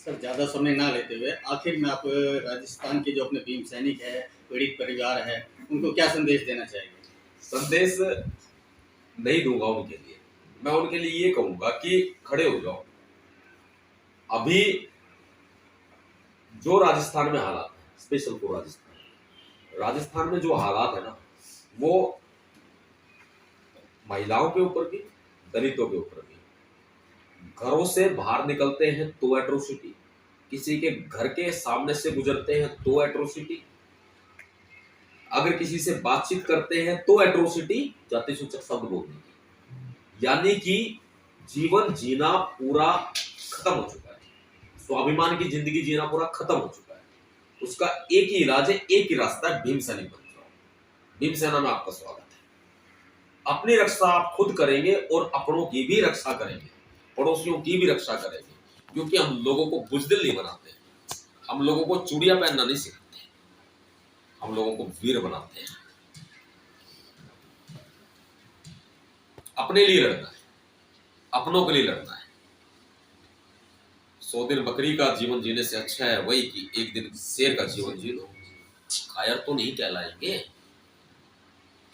Sir ज़्यादा समय ना लेते हुए आखिर में आप राजस्थान के जो अपने भीम सैनिक है, पीड़ित परिवार है, उनको क्या संदेश देना चाहेंगे? संदेश नहीं दूंगा उनके लिए। मैं उनके लिए ये कहूंगा कि खड़े हो जाओ। अभी जो राजस्थान में हालात है, स्पेशल को राजस्थान में जो हालात है ना, वो महिलाओं के ऊपर भी, दलितों के ऊपर भी। घरों से बाहर निकलते हैं तो एट्रोसिटी, किसी के घर के सामने से गुजरते हैं तो एट्रोसिटी, अगर किसी से बातचीत करते हैं तो एट्रोसिटी, जाति सूचक शब्द बोलने की। यानी कि जीवन जीना पूरा खत्म हो चुका है, स्वाभिमान की जिंदगी जीना पूरा खत्म हो चुका है। उसका एक ही इलाज है, एक ही रास्ता है, भीम सैनिक बन जाओ। भीम सेना में आपका स्वागत है। अपनी रक्षा आप खुद करेंगे और अपनों की भी रक्षा करेंगे, पड़ोसियों की भी रक्षा करेंगे, क्योंकि हम लोगों को बुजदिल नहीं बनाते, हम लोगों को चूड़ियां पहनना नहीं सिखाते, हम लोगों को वीर बनाते हैं। अपने लिए लड़ना है, अपनों के लिए लड़ना है। 100 दिन बकरी का जीवन जीने से अच्छा है वही कि एक दिन शेर का जीवन जी लो। कायर तो नहीं कहलाएंगे,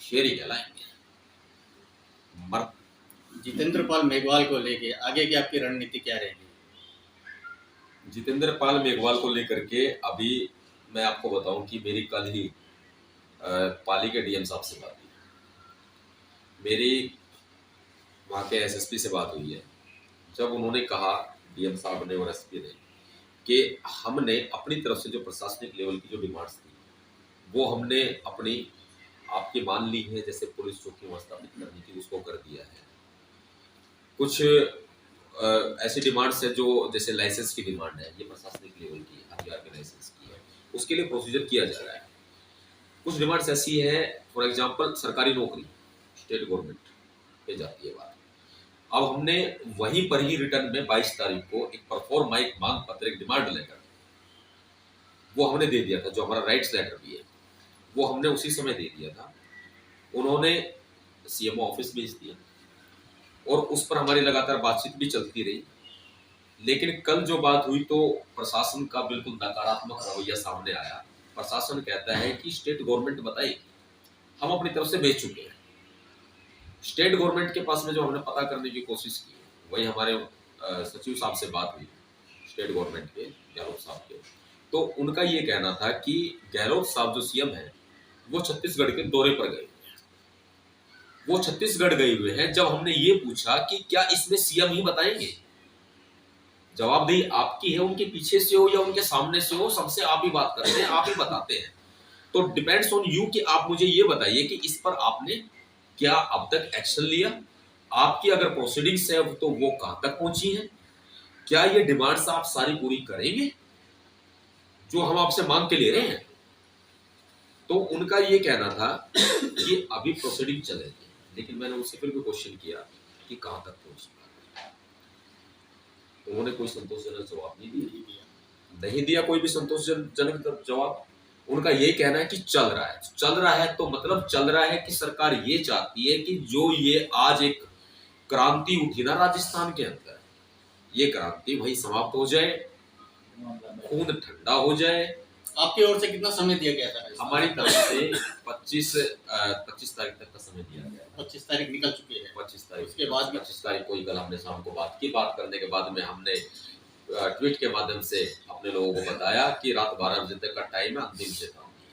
शेर ही कहलाएंगे। मर जितेंद्र पाल मेघवाल को लेके आगे की आपकी रणनीति क्या रहेगी? जितेंद्र पाल मेघवाल को लेकर के अभी मैं आपको बताऊं कि मेरी कल ही पाली के डीएम साहब से बात हुई, मेरी वहाँ के एसएसपी से बात हुई है। जब उन्होंने कहा, डीएम साहब ने और एसपी ने, कि हमने अपनी तरफ से जो प्रशासनिक लेवल की जो डिमांड्स थी वो हमने अपनी आपकी मान ली है, जैसे पुलिस चौकी वहाँ स्थापित करने की, उसको कर दिया है। कुछ ऐसी डिमांड्स है जो जैसे लाइसेंस की डिमांड है, ये प्रशासनिक लेवल की हथियार के लाइसेंस की है, उसके लिए प्रोसीजर किया जा रहा है। कुछ डिमांड्स ऐसी है, फॉर एग्जांपल सरकारी नौकरी स्टेट गवर्नमेंट पे जाती है बात। अब हमने वहीं पर ही रिटर्न में 22 तारीख को एक परफॉर्म एक मांग पत्र, एक डिमांड लेटर, वो हमने दे दिया था, जो हमारा राइट्स लेटर भी है वो हमने उसी समय दे दिया था। उन्होंने सीएमओ ऑफिस भेज दिया और उस पर हमारी लगातार बातचीत भी चलती रही। लेकिन कल जो बात हुई तो प्रशासन का बिल्कुल नकारात्मक रवैया सामने आया। प्रशासन कहता है कि स्टेट गवर्नमेंट बताई, हम अपनी तरफ से भेज चुके हैं। स्टेट गवर्नमेंट के पास में जो हमने पता करने की कोशिश की, वही हमारे सचिव साहब से बात हुई स्टेट गवर्नमेंट के, गहलोत साहब के, तो उनका ये कहना था कि गहलोत साहब जो सीएम है वो छत्तीसगढ़ के दौरे पर गए, वो छत्तीसगढ़ गए हुए हैं। जब हमने ये पूछा कि क्या इसमें सीएम ही बताएंगे, जवाबदेही आपकी है, उनके पीछे से हो या उनके सामने से हो, सबसे आप ही बात करते हैं, आप ही बताते हैं। तो डिपेंड्स ऑन यू कि आप मुझे ये बताइए कि इस पर आपने क्या अब तक एक्शन लिया, आपकी अगर प्रोसीडिंग्स है तो वो कहां तक पहुंची है, क्या ये डिमांड्स आप सारी पूरी करेंगे जो हम आपसे मांग के ले रहे हैं। तो उनका ये कहना था कि अभी प्रोसीडिंग चलेगी, लेकिन मैंने उनसे फिर भी क्वेश्चन किया कि कहां तक पहुंची, उन्होंने कोई संतोषजनक जवाब नहीं दिया, कोई भी संतोषजनक जवाब। उनका यही कहना है कि चल रहा है तो मतलब चल रहा है कि सरकार ये चाहती है कि जो ये आज एक क्रांति उठी ना राजस्थान के अंदर, ये क्रांति वही समाप्त हो जाए, खून ठंडा हो जाए। आपकी ओर से कितना समय दिया गया था? हमारी तरफ से 25 तारीख तक का समय दिया गया। 25 तारीख निकल चुकी है। 25 तारीख उसके बाद 25 तारीख को ही कल हमने शाम को बात की। बात करने के बाद में हमने ट्वीट के माध्यम से अपने लोगों को बताया कि रात 12 बजे तक का टाइम है, अंतिम चेतावनी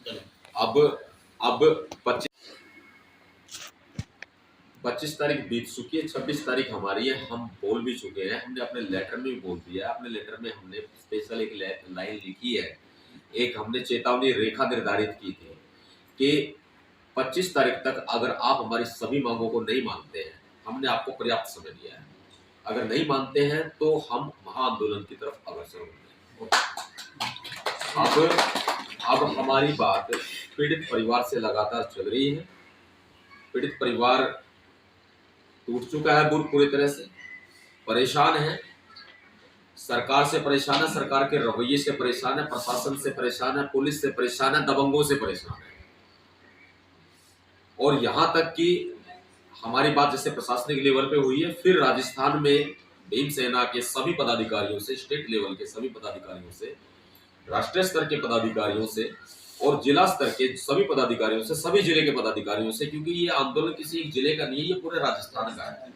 है। अब 25 तारीख बीत चुकी है, 26 तारीख हमारी है। हम बोल भी चुके हैं, हमने अपने लेटर में भी बोल दिया है। अपने लेटर में हमने स्पेशल एक लाइन लिखी है, एक हमने चेतावनी रेखा निर्धारित की थी कि 25 तारीख तक अगर आप हमारी सभी मांगों को नहीं मानते हैं, हमने आपको पर्याप्त समय दिया है, अगर नहीं मानते हैं तो हम महाआंदोलन की तरफ अग्रसर होंगे। अब हमारी बात पीड़ित परिवार से लगातार चल रही है। पीड़ित परिवार टूट चुका है पूरी तरह से, परेशान है, सरकार से परेशान है, सरकार के रवैये से परेशान है, प्रशासन से परेशान है, पुलिस से परेशान है, दबंगों से परेशान है। और यहां तक कि हमारी बात जैसे प्रशासनिक लेवल पे हुई है, फिर राजस्थान में भीमसेना के सभी पदाधिकारियों से, स्टेट लेवल के सभी पदाधिकारियों से, राष्ट्रीय स्तर के पदाधिकारियों से और जिला स्तर के सभी पदाधिकारियों से, सभी जिले के पदाधिकारियों से, क्योंकि ये आंदोलन किसी एक जिले का नहीं है, ये पूरे राजस्थान का है।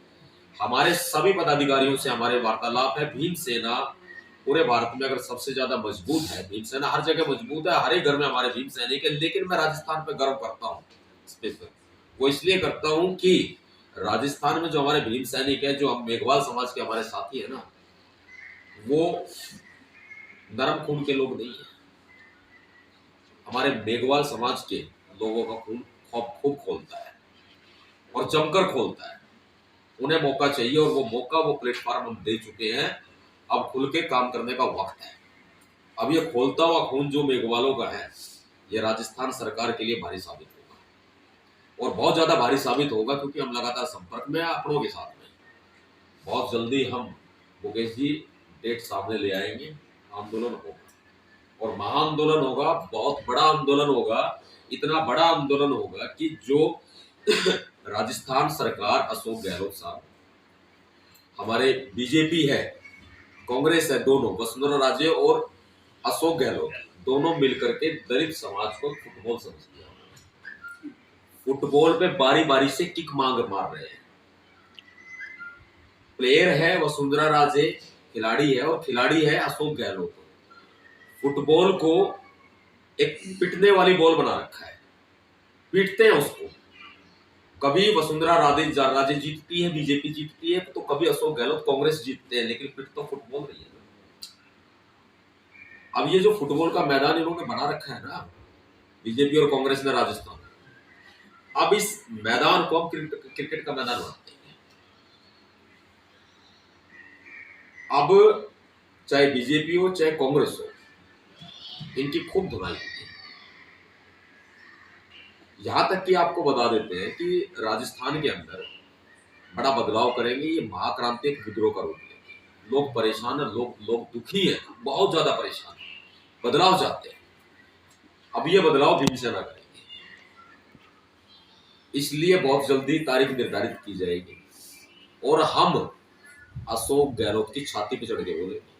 हमारे सभी पदाधिकारियों से हमारे वार्तालाप है। भीमसेना पूरे भारत में अगर सबसे ज्यादा मजबूत है, भीमसेना हर जगह मजबूत है, हर एक घर में हमारे भीम सैनिक है, लेकिन मैं राजस्थान पे गर्व करता हूँ। वो इसलिए करता हूँ कि राजस्थान में जो हमारे भीम सैनिक है, जो हम मेघवाल समाज के हमारे साथी है ना, वो नरम खून के लोग नहीं है। हमारे मेघवाल समाज के लोगों का खून खूब खोलता है और जमकर खोलता है। उन्हें मौका चाहिए और वो मौका, वो प्लेटफॉर्म हम दे चुके हैं। अब खुल के काम करने का वक्त है। अब ये खोलता हुआ खून जो मेघवालों का है, ये राजस्थान सरकार के लिए भारी साबित होगा और बहुत ज्यादा भारी साबित होगा, क्योंकि हम लगातार संपर्क में हैं अपनों के साथ में। बहुत जल्दी हम मुकेश जी डेट सामने ले आएंगे, आंदोलन होगा और महाआंदोलन होगा, बहुत बड़ा आंदोलन होगा। इतना बड़ा आंदोलन होगा कि जो राजस्थान सरकार, अशोक गहलोत साहब, हमारे बीजेपी है, कांग्रेस है, दोनों वसुंधरा राजे और अशोक गहलोत दोनों मिलकर के दलित समाज को फुटबॉल समझ लिया। फुटबॉल पे बारी बारी से किक मार रहे हैं। प्लेयर है वसुंधरा राजे, खिलाड़ी है, और खिलाड़ी है अशोक गहलोत। फुटबॉल को एक पिटने वाली बॉल बना रखा है, पीटते हैं उसको। कभी वसुंधरा राजे जीतती है, बीजेपी जीतती है, तो कभी अशोक गहलोत कांग्रेस जीतते हैं, लेकिन पिट तो फुटबॉल रही है। अब ये जो फुटबॉल का मैदान इन्होंने बना रखा है ना, बीजेपी और कांग्रेस ने राजस्थान, अब इस मैदान को हम क्रिकेट का मैदान बनाते हैं। अब चाहे बीजेपी हो चाहे कांग्रेस हो, इनकी खूब धुनाई होती है। यहां तक कि आपको बता देते हैं कि राजस्थान के अंदर बड़ा बदलाव करेंगे। ये महाक्रांति एक विद्रोह का रूप लेंगे। लोग परेशान है, लोग दुखी है, बहुत ज्यादा परेशान है, बदलाव चाहते हैं। अब ये बदलाव भीमसेना करेंगे, इसलिए बहुत जल्दी तारीख निर्धारित की जाएगी और हम अशोक गहलोत की छाती पे चढ़ के बोलेंगे।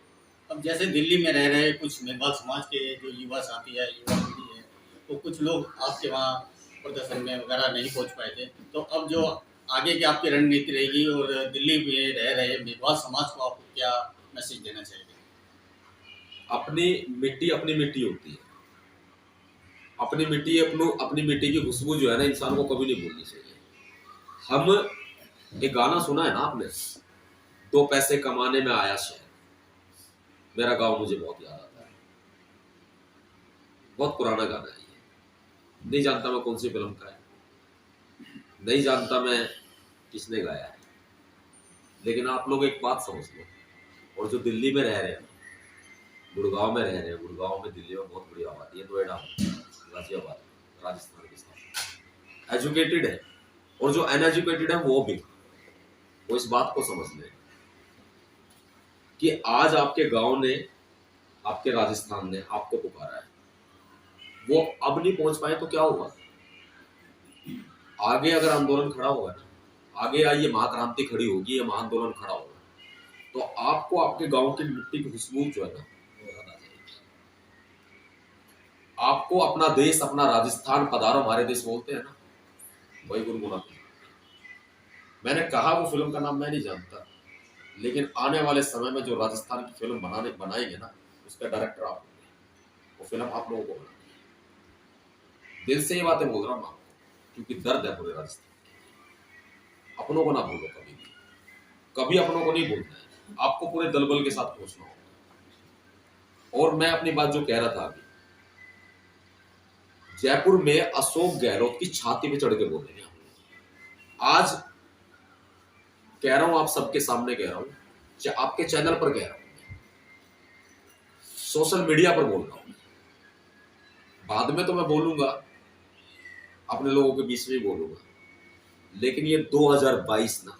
अब जैसे दिल्ली में रह रहे कुछ मेघवाल समाज के जो युवा साथी है, युवा पीढ़ी है, तो कुछ लोग आपके वहाँ प्रदर्शन में वगैरह नहीं पहुँच पाए थे, तो अब जो आगे की आपकी रणनीति रहेगी और दिल्ली में रह रहे मेघवाल समाज को आप क्या मैसेज देना चाहेंगे? अपनी मिट्टी होती है, अपनी मिट्टी की खुशबू जो है ना, इंसान को कभी नहीं भूलनी चाहिए। हम एक गाना सुना है ना आपने, 2 पैसे कमाने में आया शहर, मेरा गांव मुझे बहुत याद आता है। बहुत पुराना गाना है ये, नहीं जानता मैं कौन सी फिल्म का है, नहीं जानता मैं किसने गाया है, लेकिन आप लोग एक बात समझ लो, और जो दिल्ली में रह रहे हैं, गुड़गांव में रह रहे हैं, गुड़गांव में दिल्ली में बहुत बड़ी आबादी है, नोएडा, गाजियाबाद, राजस्थान के साथ एजुकेटेड है, और जो अनएजुकेटेड है वो भी, वो इस बात को समझ ले कि आज आपके गांव ने, आपके राजस्थान ने आपको पुकारा है, वो अब नहीं पहुंच पाए तो क्या होगा? आगे अगर आंदोलन खड़ा होगा ना, आगे ये महाक्रांति खड़ी होगी, ये महाआंदोलन खड़ा होगा, तो आपको आपके गांव की मिट्टी की खुशबू जो है ना, आपको अपना देश, अपना राजस्थान, पधारो हमारे देश बोलते हैं ना, वही गुनगुनाते हैं। मैंने कहा वो फिल्म का नाम मैं नहीं जानता, लेकिन आने वाले समय में जो राजस्थान की फिल्म बनाएंगे ना, उसका डायरेक्टर आप होंगे, वो फिल्म आप लोगों को बनाएंगे। दिल से ये बातें बोल रहा हूँ आपको, क्योंकि दर्द है पूरे राजस्थान। अपनों को ना भूलो कभी भी, कभी अपनों को नहीं भूलना है, आपको पूरे दलबल के साथ पहुंचना होगा। और मैं अपनी बात जो कह रहा था अभी, जयपुर में अशोक गहलोत की छाती पे चढ़ के बोलेंगे। आज कह रहा हूं, आप सबके सामने कह रहा हूं, आपके चैनल पर कह रहा हूं, सोशल मीडिया पर बोल रहा हूं, बाद में तो मैं बोलूंगा, अपने लोगों के बीच में बोलूंगा, लेकिन ये 2022 ना,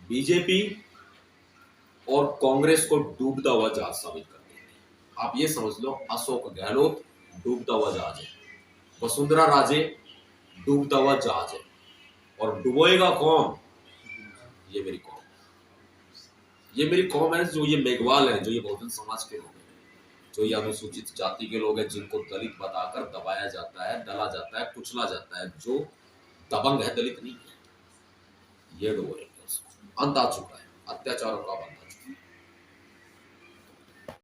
बीजेपी और कांग्रेस को डूबता हुआ जहाज साबित कर देंगे। आप ये समझ लो, अशोक गहलोत डूबता हुआ जहाज है, वसुंधरा राजे डूबता हुआ जहाज है, और डुबोएगा कौन? ये मेरी कौन। ये मेरी कॉम है, जो ये मेघवाल है, जो ये बहुजन समाज के लोग हैं, जो ये अनुसूचित जाति के लोग हैं, जिनको दलित बताकर दबाया जाता है, डला जाता है, कुचला जाता है, जो दबंग है, दलित नहीं है, ये लोग हैं। अंत आ चुका है, अत्याचारों का बंद।